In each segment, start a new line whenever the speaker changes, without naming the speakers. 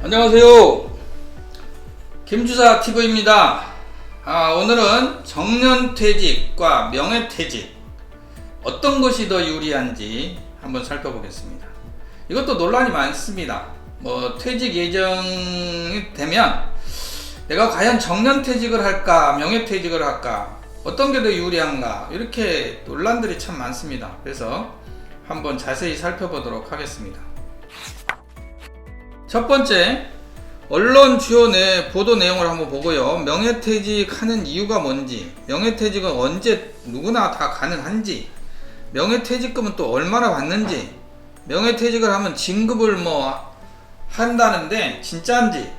안녕하세요. 김주사 TV입니다. 오늘은 정년퇴직과 명예퇴직 어떤 것이 더 유리한지 한번 살펴보겠습니다. 이것도 논란이 많습니다. 퇴직 예정이 되면 내가 과연 정년퇴직을 할까 명예퇴직을 할까 어떤 게 더 유리한가 이렇게 논란들이 참 많습니다. 그래서 한번 자세히 살펴보도록 하겠습니다. 첫 번째, 언론 주요 보도 내용을 한번 보고요. 명예퇴직하는 이유가 뭔지, 명예퇴직은 언제 누구나 다 가능한지, 명예퇴직금은 또 얼마나 받는지, 명예퇴직을 하면 진급을 한다는데 진짜인지,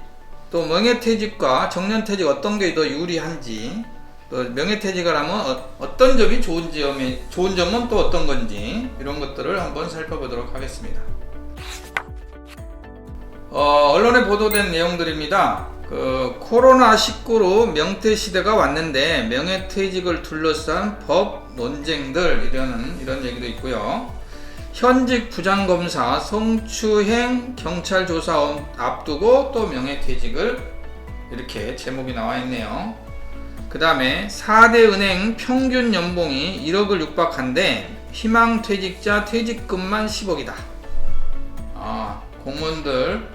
또 명예퇴직과 정년퇴직 어떤 게 더 유리한지, 또 명예퇴직을 하면 어떤 점이 좋은 점은 또 어떤 건지 이런 것들을 한번 살펴보도록 하겠습니다. 언론에 보도된 내용들입니다. 코로나19로 명퇴시대가 왔는데 명예퇴직을 둘러싼 법 논쟁들 이런 얘기도 있고요. 현직 부장검사 성추행 경찰 조사 앞두고 또 명예퇴직을 이렇게 제목이 나와 있네요. 그 다음에 4대 은행 평균 연봉이 1억을 육박한데 희망퇴직자 퇴직금만 10억이다. 공무원들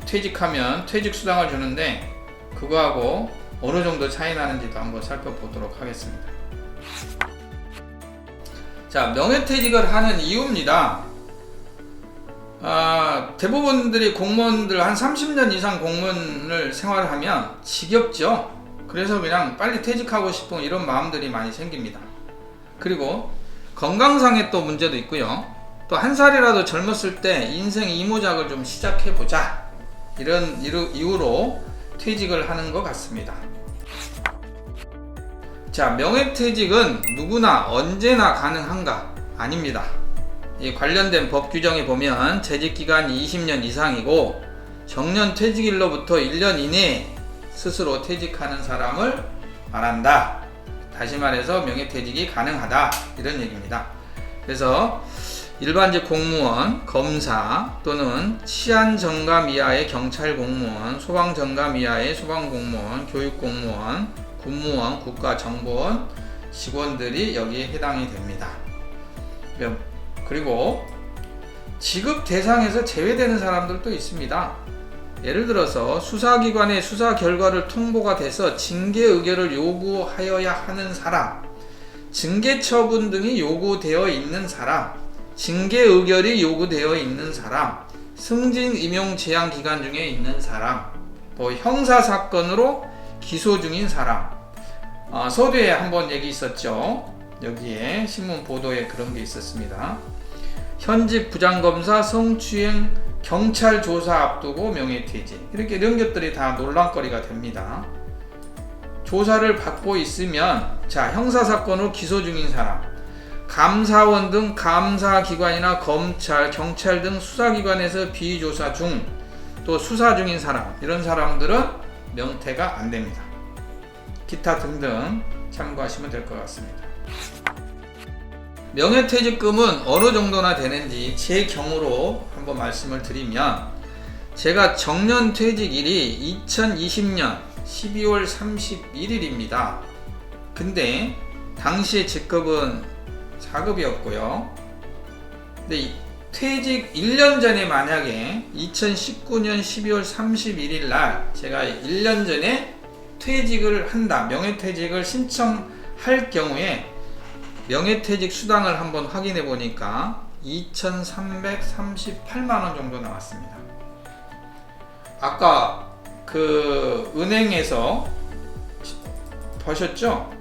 퇴직하면 퇴직수당을 주는데 그거하고 어느 정도 차이 나는지도 한번 살펴보도록 하겠습니다. 자, 명예퇴직을 하는 이유입니다. 대부분들이 공무원들 한 30년 이상 공무원을 생활하면 지겹죠. 그래서 그냥 빨리 퇴직하고 싶은 이런 마음들이 많이 생깁니다. 그리고 건강상의 또 문제도 있고요. 또 한 살이라도 젊었을 때 인생 이모작을 좀 시작해보자 이런 이유로 퇴직을 하는 것 같습니다. 자, 명예퇴직은 누구나 언제나 가능한가? 아닙니다. 이 관련된 법 규정에 보면 재직기간이 20년 이상이고 정년퇴직일로부터 1년 이내에 스스로 퇴직하는 사람을 말한다. 다시 말해서 명예퇴직이 가능하다 이런 얘기입니다. 그래서 일반직 공무원, 검사 또는 치안정감 이하의 경찰 공무원, 소방정감 이하의 소방공무원, 교육공무원, 군무원, 국가정보원 직원들이 여기에 해당이 됩니다. 그리고 지급 대상에서 제외되는 사람들도 있습니다. 예를 들어서 수사기관의 수사 결과를 통보가 돼서 징계 의결을 요구하여야 하는 사람, 징계 처분 등이 요구되어 있는 사람, 징계 의결이 요구되어 있는 사람, 승진 임용 제한 기간 중에 있는 사람, 또 형사사건으로 기소 중인 사람. 서두에 한번 얘기 있었죠. 여기에 신문 보도에 그런 게 있었습니다. 현직 부장검사 성추행 경찰 조사 앞두고 명예퇴직 이런 것들이 다 논란거리가 됩니다. 조사를 받고 있으면 형사사건으로 기소 중인 사람, 감사원 등 감사기관이나 검찰, 경찰 등 수사기관에서 비조사 중, 또 수사 중인 사람, 이런 사람들은 명퇴가 안 됩니다. 기타 등등 참고하시면 될 것 같습니다. 명예퇴직금은 어느 정도나 되는지 제 경우로 한번 말씀을 드리면, 제가 정년퇴직일이 2020년 12월 31일입니다. 근데 당시의 직급은 4급이었고요. 근데 퇴직 1년 전에 만약에 2019년 12월 31일 날 제가 1년 전에 퇴직을 한다, 명예퇴직을 신청할 경우에 명예퇴직 수당을 한번 확인해 보니까 2,338만원 정도 나왔습니다. 아까 은행에서 보셨죠?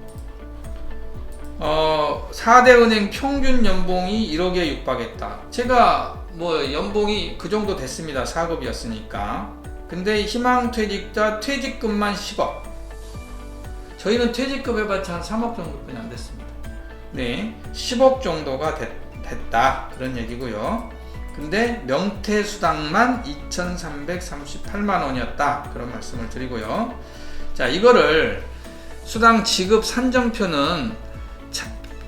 4대 은행 평균 연봉이 1억에 육박했다. 제가 연봉이 그 정도 됐습니다. 4급이었으니까. 근데 희망퇴직자 퇴직금만 10억. 저희는 퇴직금 해봤자 한 3억 정도뿐이 안 됐습니다. 네, 10억 정도가 됐다 그런 얘기고요. 근데 명퇴수당만 2,338만원이었다 그런 말씀을 드리고요. 자, 이거를 수당 지급 산정표는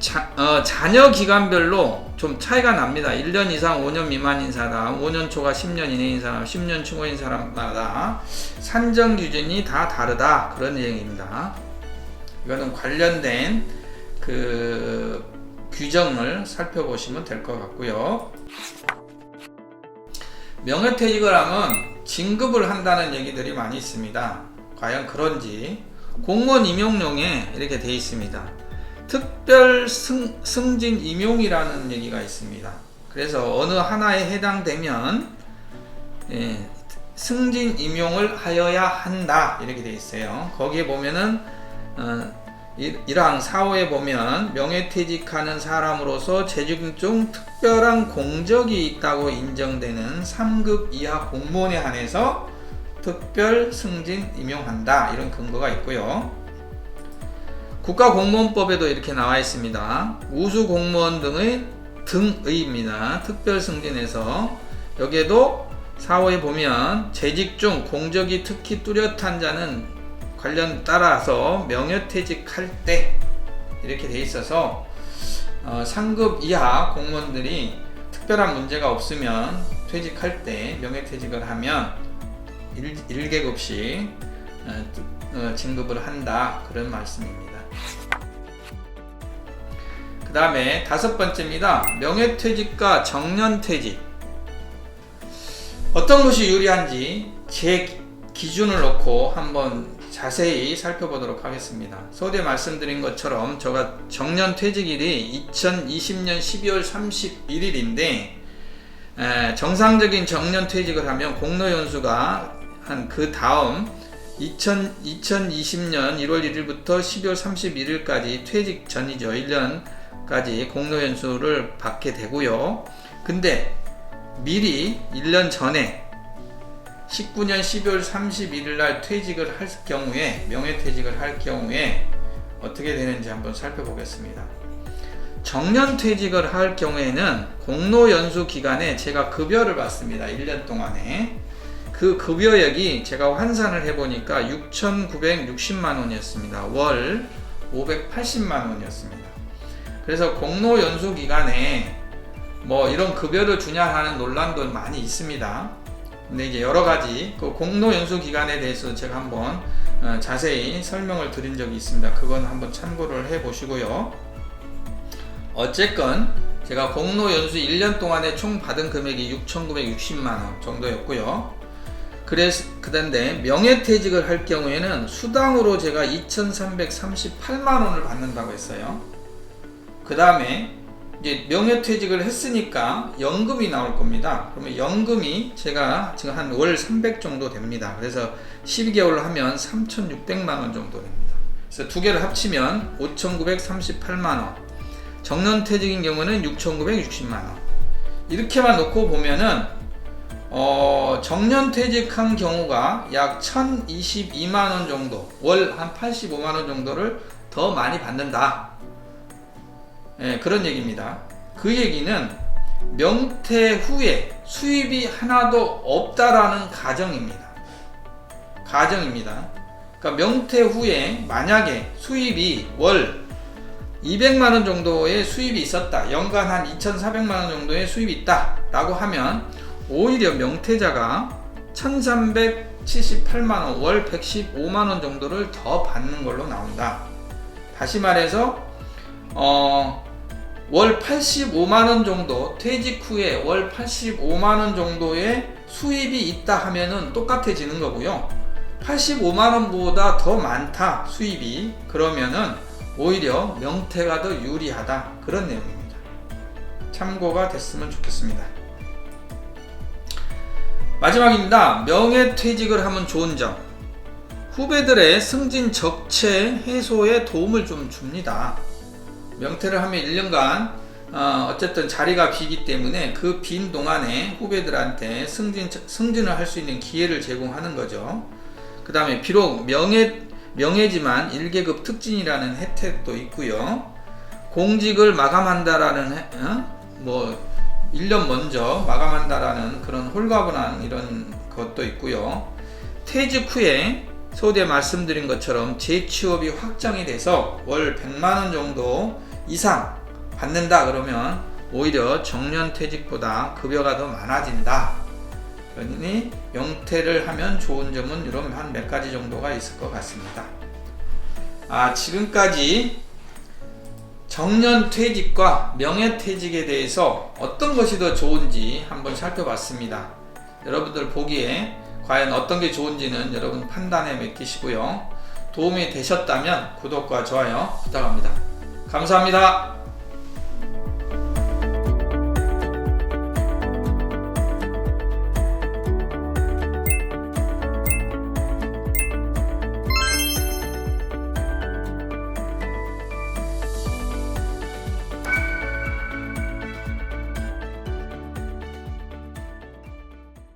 자녀 기간별로 좀 차이가 납니다. 1년 이상 5년 미만인 사람, 5년 초과 10년 이내인 사람, 10년 초과인 사람마다 산정 기준이 다 다르다. 그런 얘기입니다. 이거는 관련된 그 규정을 살펴보시면 될 것 같고요. 명예퇴직을 하면 진급을 한다는 얘기들이 많이 있습니다. 과연 그런지 공무원 임용령에 이렇게 되어 있습니다. 특별 승진 임용이라는 얘기가 있습니다. 그래서 어느 하나에 해당되면 승진 임용을 하여야 한다 이렇게 되어 있어요. 거기에 보면은 1항 4호에 보면 명예퇴직하는 사람으로서 재직 중 특별한 공적이 있다고 인정되는 3급 이하 공무원에 한해서 특별 승진 임용한다 이런 근거가 있고요. 국가공무원법에도 이렇게 나와 있습니다. 우수 공무원 등의입니다. 특별 승진에서 여기에도 4호에 보면 재직 중 공적이 특히 뚜렷한 자는 관련 따라서 명예퇴직할 때 이렇게 돼 있어서 상급 이하 공무원들이 특별한 문제가 없으면 퇴직할 때 명예퇴직을 하면 1계급씩 진급을 한다 그런 말씀입니다. 그 다음에 5번째입니다. 명예퇴직과 정년퇴직 어떤 것이 유리한지 제 기준을 놓고 한번 자세히 살펴보도록 하겠습니다. 서두에 말씀드린 것처럼 제가 정년퇴직일이 2020년 12월 31일인데 정상적인 정년퇴직을 하면 공로연수가 한 그 다음 2020년 1월 1일부터 12월 31일까지 퇴직 전이죠. 1년까지 공로연수를 받게 되고요. 근데 미리 1년 전에 19년 12월 31일 날 퇴직을 할 경우에 명예퇴직을 할 경우에 어떻게 되는지 한번 살펴보겠습니다. 정년퇴직을 할 경우에는 공로연수 기간에 제가 급여를 받습니다. 1년 동안에 그 급여액이 제가 환산을 해보니까 6,960만 원이었습니다. 월 580만 원이었습니다. 그래서 공로연수 기간에 뭐 이런 급여를 주냐 하는 논란도 많이 있습니다. 근데 이제 여러 가지 그 공로연수 기간에 대해서 제가 한번 자세히 설명을 드린 적이 있습니다. 그건 한번 참고를 해 보시고요. 어쨌건 제가 공로연수 1년 동안에 총 받은 금액이 6,960만 원 정도였고요. 그런데 명예퇴직을 할 경우에는 수당으로 제가 2,338만 원을 받는다고 했어요. 그 다음에 이제 명예퇴직을 했으니까 연금이 나올 겁니다. 그러면 연금이 제가 지금 한 월 300 정도 됩니다. 그래서 12개월로 하면 3,600만 원 정도 됩니다. 그래서 두 개를 합치면 5,938만 원. 정년퇴직인 경우는 6,960만 원. 이렇게만 놓고 보면은 정년퇴직한 경우가 약 1,022만 원 정도, 월 한 85만 원 정도를 더 많이 받는다. 그런 얘기입니다. 그 얘기는 명퇴 후에 수입이 하나도 없다라는 가정입니다. 그러니까 명퇴 후에 만약에 수입이 월 200만 원 정도의 수입이 있었다. 연간 한 2,400만 원 정도의 수입이 있다. 라고 하면 오히려 명퇴자가 1,378만 원, 월 115만 원 정도를 더 받는 걸로 나온다. 다시 말해서 월 85만 원 정도, 퇴직 후에 월 85만 원 정도의 수입이 있다 하면은 똑같아지는 거고요. 85만 원보다 더 많다 수입이, 그러면은 오히려 명퇴가 더 유리하다, 그런 내용입니다. 참고가 됐으면 좋겠습니다. 마지막입니다. 명예퇴직을 하면 좋은 점. 후배들의 승진 적체 해소에 도움을 좀 줍니다. 명퇴를 하면 1년간 어쨌든 자리가 비기 때문에 그 빈 동안에 후배들한테 승진을 할 수 있는 기회를 제공하는 거죠. 그 다음에 비록 명예지만 1계급 특진이라는 혜택도 있고요. 공직을 마감한다라는 1년 먼저 마감한다라는 그런 홀가분한 이런 것도 있고요. 퇴직 후에 소대 말씀드린 것처럼 재취업이 확정이 돼서 월 100만 원 정도 이상 받는다 그러면 오히려 정년퇴직보다 급여가 더 많아진다. 그러니 명퇴를 하면 좋은 점은 이런 한 몇 가지 정도가 있을 것 같습니다. 지금까지 정년퇴직과 명예퇴직에 대해서 어떤 것이 더 좋은지 한번 살펴봤습니다. 여러분들 보기에 과연 어떤 게 좋은지는 여러분 판단에 맡기시고요. 도움이 되셨다면 구독과 좋아요 부탁합니다. 감사합니다.